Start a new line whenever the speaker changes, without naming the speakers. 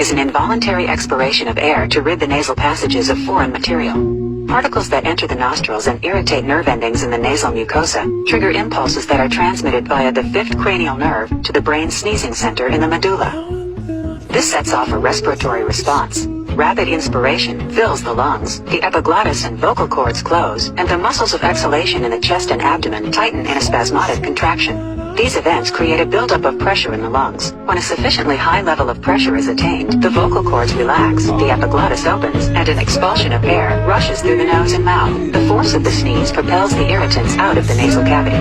is an involuntary expiration of air to rid the nasal passages of foreign material. Particles that enter the nostrils and irritate nerve endings in the nasal mucosa trigger impulses that are transmitted via the fifth cranial nerve to the brain's sneezing center in the medulla. This sets off a respiratory response. Rapid inspiration fills the lungs, the epiglottis and vocal cords close, and the muscles of exhalation in the chest and abdomen tighten in a spasmodic contraction. These events create a buildup of pressure in the lungs. When a sufficiently high level of pressure is attained, the vocal cords relax, the epiglottis opens, and an expulsion of air rushes through the nose and mouth. The force of the sneeze propels the irritants out of the nasal cavity.